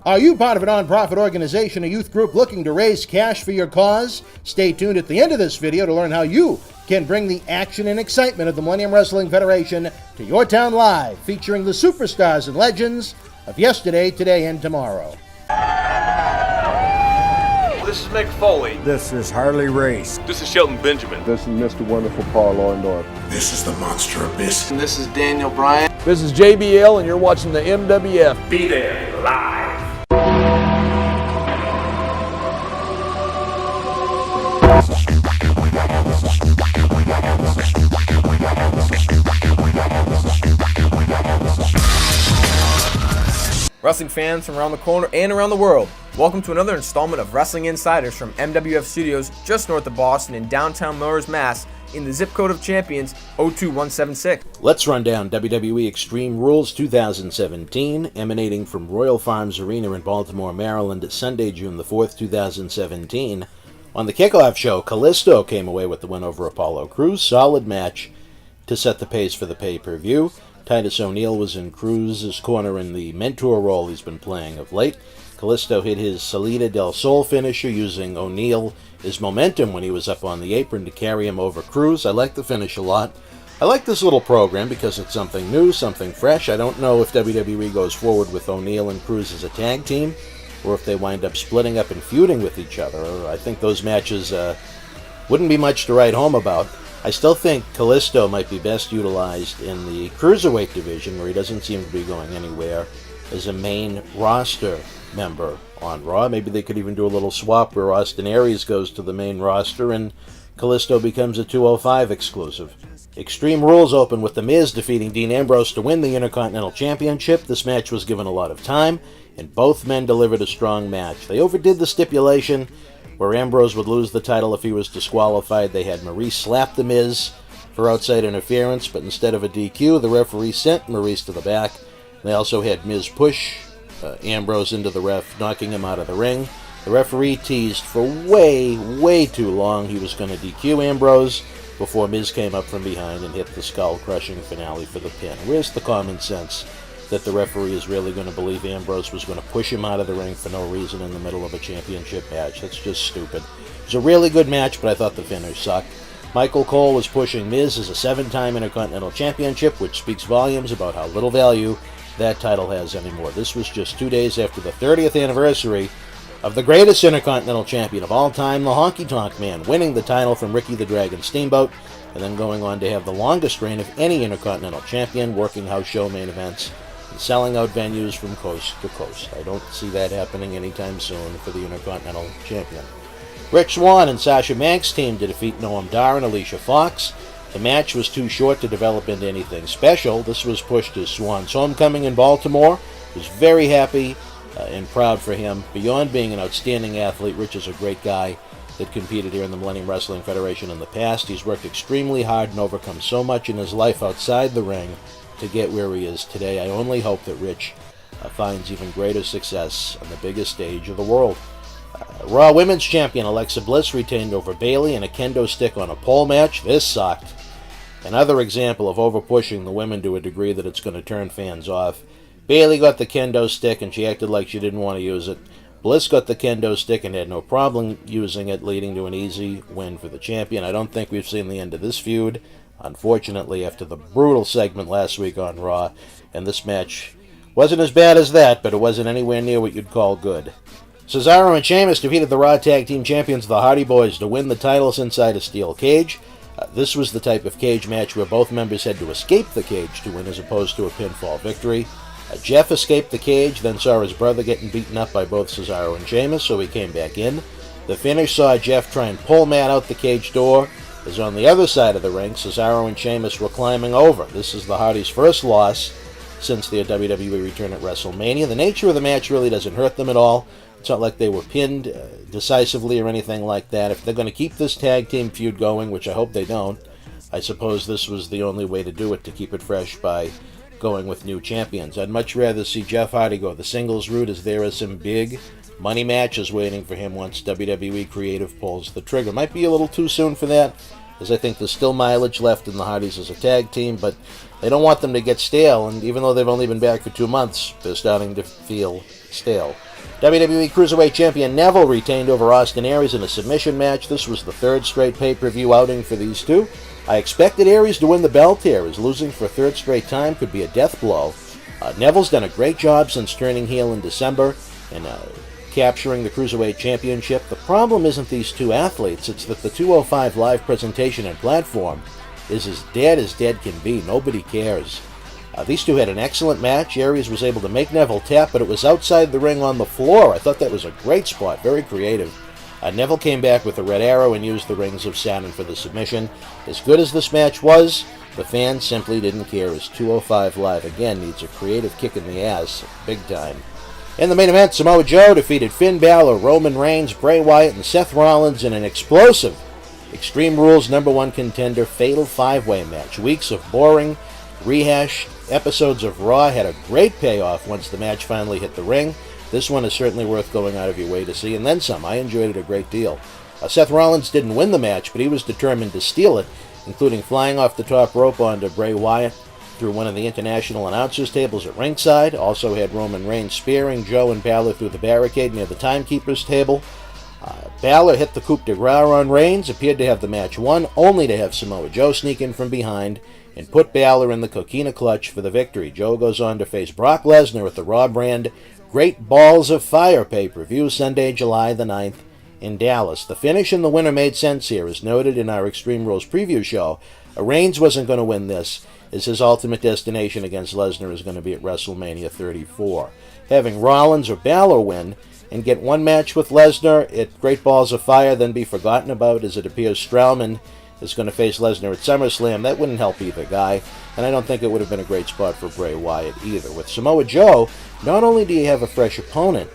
Are you part of a nonprofit organization, a youth group looking to raise cash for your cause? Stay tuned at the end of this video to learn how you can bring the action and excitement of the Millennium Wrestling Federation to your town live, featuring the superstars and legends of yesterday, today, and tomorrow. This is Mick Foley. This is Harley Race. This is Shelton Benjamin. This is Mr. Wonderful Paul Orndorff. This is the Monster Abyss. And this is Daniel Bryan. This is JBL, and you're watching the MWF. Be there live. Wrestling fans from around the corner and around the world, welcome to another installment of Wrestling Insiders from MWF Studios just north of Boston in downtown Melrose, Mass. In the zip code of champions 02176. Let's run down WWE Extreme Rules 2017, emanating from Royal Farms Arena in Baltimore, Maryland, Sunday, June the 4th, 2017. On the kickoff show, Kalisto came away with the win over Apollo Crews. Solid match to set the pace for the pay-per-view. Titus O'Neil was in Cruz's corner in the mentor role he's been playing of late. Kalisto hit his Salida del Sol finisher using O'Neil's momentum when he was up on the apron to carry him over Cruz. I like the finish a lot. I like this little program because it's something new, something fresh. I don't know if WWE goes forward with O'Neil and Cruz as a tag team, or if they wind up splitting up and feuding with each other. I think those matches wouldn't be much to write home about. I still think Kalisto might be best utilized in the Cruiserweight division, where he doesn't seem to be going anywhere, as a main roster member on Raw. Maybe they could even do a little swap where Austin Aries goes to the main roster and Kalisto becomes a 205 exclusive. Extreme Rules open with The Miz defeating Dean Ambrose to win the Intercontinental Championship. This match was given a lot of time, and both men delivered a strong match. They overdid the stipulation where Ambrose would lose the title if he was disqualified. They had Maurice slap The Miz for outside interference, but instead of a DQ, the referee sent Maurice to the back. They also had Miz push Ambrose into the ref, knocking him out of the ring. The referee teased for way too long he was going to DQ Ambrose before Miz came up from behind and hit the skull-crushing finale for the pin. Where's the common sense that the referee is really going to believe Ambrose was going to push him out of the ring for no reason in the middle of a championship match? That's just stupid. It was a really good match, but I thought the finish sucked. Michael Cole was pushing Miz as a 7-time Intercontinental Championship, which speaks volumes about how little value that title has anymore. This was just 2 days after the 30th anniversary of the greatest Intercontinental Champion of all time, the Honky Tonk Man, winning the title from Ricky the Dragon Steamboat, and then going on to have the longest reign of any Intercontinental Champion, working house show main events and selling out venues from coast to coast. I don't see that happening anytime soon for the Intercontinental Champion. Rich Swann and Sasha Banks teamed to defeat Noam Dar and Alicia Fox. The match was too short to develop into anything special. This was pushed as Swann's homecoming in Baltimore. Was very happy and proud for him. Beyond being an outstanding athlete, Rich is a great guy that competed here in the Millennium Wrestling Federation in the past. He's worked extremely hard and overcome so much in his life outside the ring to get where he is today. I only hope that Rich finds even greater success on the biggest stage of the world. Raw Women's Champion Alexa Bliss retained over Bayley in a kendo stick on a pole match. This sucked. Another example of over-pushing the women to a degree that it's going to turn fans off. Bayley got the kendo stick and she acted like she didn't want to use it. Bliss got the kendo stick and had no problem using it, leading to an easy win for the champion. I don't think we've seen the end of this feud, unfortunately, after the brutal segment last week on Raw. And this match wasn't as bad as that, but it wasn't anywhere near what you'd call good. Cesaro and Sheamus defeated the Raw Tag Team Champions, the Hardy Boys, to win the titles inside a steel cage. This was the type of cage match where both members had to escape the cage to win, as opposed to a pinfall victory. Jeff escaped the cage, then saw his brother getting beaten up by both Cesaro and Sheamus, so he came back in. The finish saw Jeff try and pull Matt out the cage door, as on the other side of the ring, Cesaro and Sheamus were climbing over. This is the Hardys' first loss since their WWE return at WrestleMania. The nature of the match really doesn't hurt them at all. It's not like they were pinned decisively or anything like that. If they're going to keep this tag team feud going, which I hope they don't, I suppose this was the only way to do it, to keep it fresh by going with new champions. I'd much rather see Jeff Hardy go the singles route, as there are some big money matches waiting for him once WWE Creative pulls the trigger. Might be a little too soon for that, as I think there's still mileage left in the Hardys as a tag team, but they don't want them to get stale, and even though they've only been back for 2 months, they're starting to feel stale. WWE Cruiserweight Champion Neville retained over Austin Aries in a submission match. This was the third straight pay-per-view outing for these two. I expected Aries to win the belt here, as losing for a third straight time could be a death blow. Neville's done a great job since turning heel in December and capturing the Cruiserweight Championship. The problem isn't these two athletes, it's that the 205 Live presentation and platform is as dead can be. Nobody cares. These two had an excellent match. Aries was able to make Neville tap, but it was outside the ring on the floor. I thought that was a great spot, very creative. Neville came back with a red arrow and used the Rings of Saturn for the submission. As good as this match was, the fans simply didn't care, as 205 Live again needs a creative kick in the ass, big time. In the main event, Samoa Joe defeated Finn Balor, Roman Reigns, Bray Wyatt, and Seth Rollins in an explosive Extreme Rules #1 contender fatal 5-way match. Weeks of boring, rehashed episodes of Raw had a great payoff once the match finally hit the ring. This one is certainly worth going out of your way to see, and then some. I enjoyed it a great deal. Seth Rollins didn't win the match, but he was determined to steal it, including flying off the top rope onto Bray Wyatt through one of the international announcers' tables at ringside. Also had Roman Reigns spearing Joe and Balor through the barricade near the timekeeper's table. Balor hit the coup de grace on Reigns, appeared to have the match won, only to have Samoa Joe sneak in from behind and put Balor in the coquina clutch for the victory. Joe goes on to face Brock Lesnar at the Raw brand Great Balls of Fire pay-per-view Sunday, July the 9th in Dallas. The finish and the winner made sense here, as noted in our Extreme Rules preview show. Reigns wasn't going to win this, as his ultimate destination against Lesnar is going to be at WrestleMania 34. Having Rollins or Balor win and get one match with Lesnar at Great Balls of Fire, then be forgotten about, as it appears Strowman is going to face Lesnar at SummerSlam, that wouldn't help either guy, and I don't think it would have been a great spot for Bray Wyatt either. With Samoa Joe, not only do you have a fresh opponent,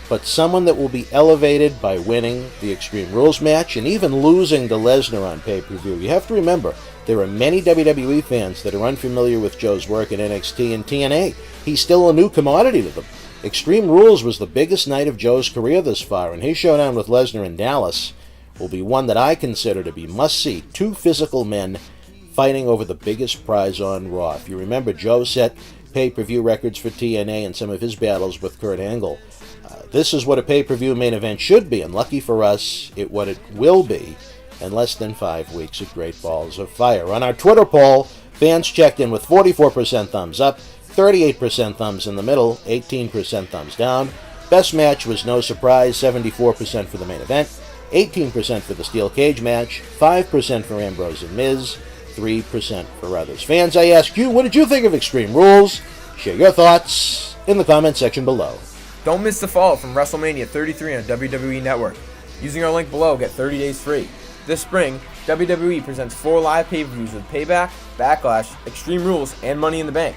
but someone that will be elevated by winning the Extreme Rules match and even losing to Lesnar on pay-per-view. You have to remember, there are many WWE fans that are unfamiliar with Joe's work in NXT and TNA. He's still a new commodity to them. Extreme Rules was the biggest night of Joe's career thus far, and his showdown with Lesnar in Dallas will be one that I consider to be must-see. Two physical men fighting over the biggest prize on Raw. If you remember, Joe set pay-per-view records for TNA in some of his battles with Kurt Angle. This is what a pay-per-view main event should be, and lucky for us, what it will be in less than 5 weeks at Great Balls of Fire. On our Twitter poll, fans checked in with 44% thumbs up, 38% thumbs in the middle, 18% thumbs down. Best match was no surprise, 74% for the main event, 18% for the steel cage match, 5% for Ambrose and Miz, 3% for others. Fans, I ask you, what did you think of Extreme Rules? Share your thoughts in the comment section below. Don't miss the fall from WrestleMania 33 on WWE Network. Using our link below, get 30 days free. This spring, WWE presents 4 live pay-per-views with Payback, Backlash, Extreme Rules, and Money in the Bank.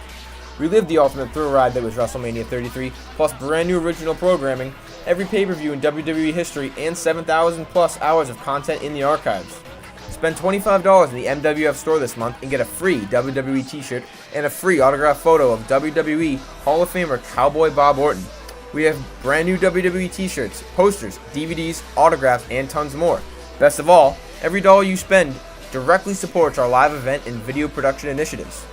Relive the ultimate thrill ride that was WrestleMania 33, plus brand new original programming, every pay-per-view in WWE history, and 7,000 plus hours of content in the archives. Spend $25 in the MWF store this month and get a free WWE t-shirt and a free autographed photo of WWE Hall of Famer Cowboy Bob Orton. We have brand new WWE t-shirts, posters, DVDs, autographs, and tons more. Best of all, every dollar you spend directly supports our live event and video production initiatives.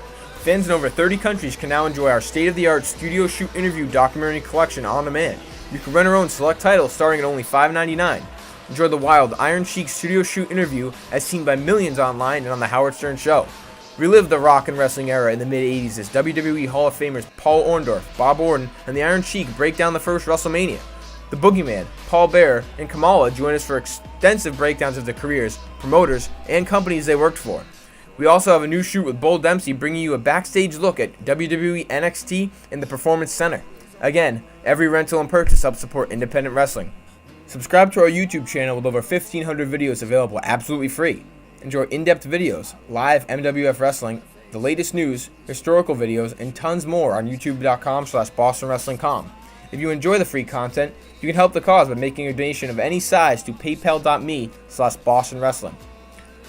Fans in over 30 countries can now enjoy our state-of-the-art studio shoot interview documentary collection on demand. You can rent our own select titles starting at only $5.99. Enjoy the wild Iron Sheik studio shoot interview as seen by millions online and on The Howard Stern Show. Relive the rock and wrestling era in the mid-'80s as WWE Hall of Famers Paul Orndorff, Bob Orton, and the Iron Sheik break down the first WrestleMania. The Boogeyman, Paul Bearer, and Kamala join us for extensive breakdowns of their careers, promoters, and companies they worked for. We also have a new shoot with Bull Dempsey bringing you a backstage look at WWE NXT and the Performance Center. Again, every rental and purchase helps support independent wrestling. Subscribe to our YouTube channel with over 1,500 videos available absolutely free. Enjoy in-depth videos, live MWF wrestling, the latest news, historical videos, and tons more on youtube.com/BostonWrestlingCom. If you enjoy the free content, you can help the cause by making a donation of any size to paypal.me/BostonWrestling.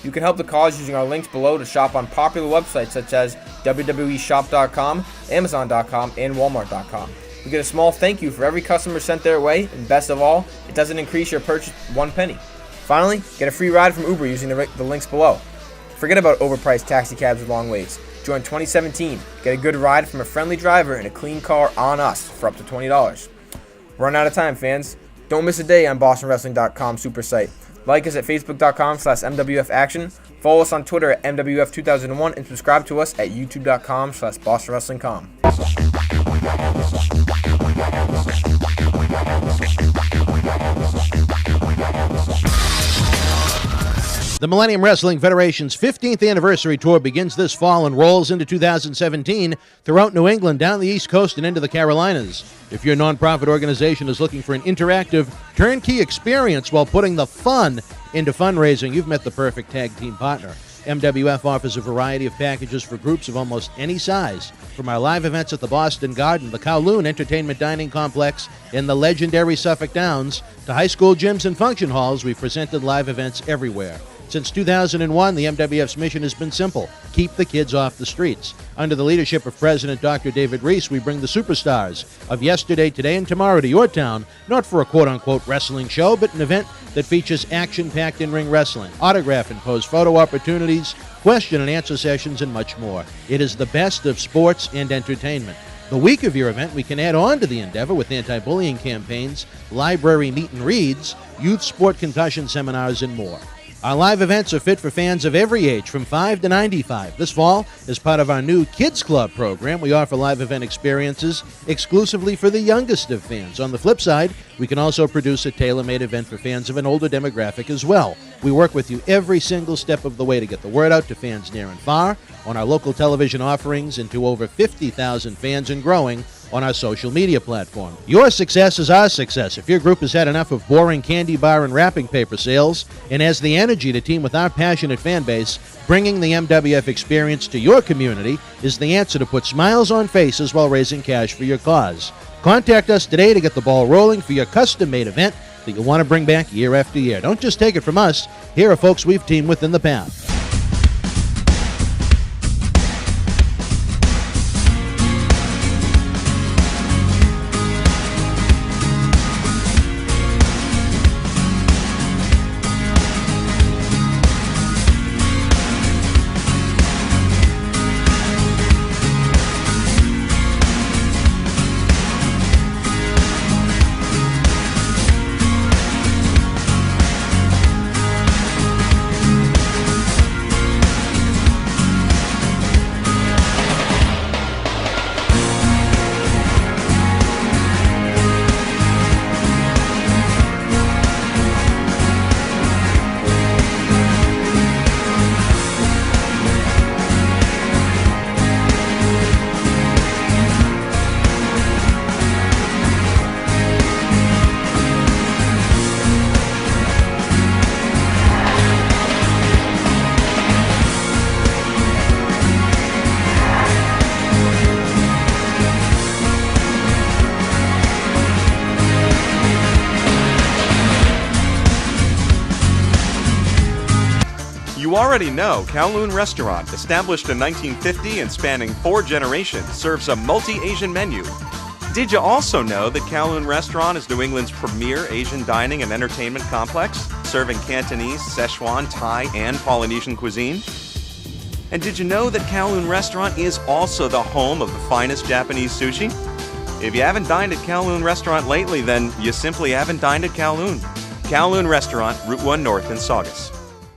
You can help the cause using our links below to shop on popular websites such as WWE Shop.com, Amazon.com, and Walmart.com. You get a small thank you for every customer sent their way, and best of all, it doesn't increase your purchase 1 penny. Finally, get a free ride from Uber using the links below. Forget about overpriced taxi cabs with long waits. Join 2017. Get a good ride from a friendly driver and a clean car on us for up to $20. Run out of time, fans. Don't miss a day on BostonWrestling.com super site. Like us at Facebook.com/MWFAction. Follow us on Twitter at MWF2001 and subscribe to us at YouTube.com/BostonWrestlingCom. The Millennium Wrestling Federation's 15th anniversary tour begins this fall and rolls into 2017 throughout New England, down the East Coast, and into the Carolinas. If your nonprofit organization is looking for an interactive, turnkey experience while putting the fun into fundraising, you've met the perfect tag team partner. MWF offers a variety of packages for groups of almost any size. From our live events at the Boston Garden, the Kowloon Entertainment Dining Complex, and the legendary Suffolk Downs, to high school gyms and function halls, we've presented live events everywhere. Since 2001, the MWF's mission has been simple: keep the kids off the streets. Under the leadership of President Dr. David Reese, we bring the superstars of yesterday, today, and tomorrow to your town, not for a quote-unquote wrestling show, but an event that features action-packed in-ring wrestling, autograph and pose photo opportunities, question and answer sessions, and much more. It is the best of sports and entertainment. The week of your event, we can add on to the endeavor with anti-bullying campaigns, library meet and reads, youth sport concussion seminars, and more. Our live events are fit for fans of every age, from 5 to 95. This fall, as part of our new Kids Club program, we offer live event experiences exclusively for the youngest of fans. On the flip side, we can also produce a tailor-made event for fans of an older demographic as well. We work with you every single step of the way to get the word out to fans near and far, on our local television offerings, and to over 50,000 fans and growing on our social media platform. Your success is our success. If your group has had enough of boring candy bar and wrapping paper sales and has the energy to team with our passionate fan base, bringing the MWF experience to your community is the answer to put smiles on faces while raising cash for your cause. Contact us today to get the ball rolling for your custom-made event that you'll want to bring back year after year. Don't just take it from us. Here are folks we've teamed with in the past. You already know Kowloon Restaurant, established in 1950 and spanning 4 generations, serves a multi-Asian menu. Did you also know that Kowloon Restaurant is New England's premier Asian dining and entertainment complex, serving Cantonese, Szechuan, Thai, and Polynesian cuisine? And did you know that Kowloon Restaurant is also the home of the finest Japanese sushi? If you haven't dined at Kowloon Restaurant lately, then you simply haven't dined at Kowloon. Kowloon Restaurant, Route 1 North in Saugus.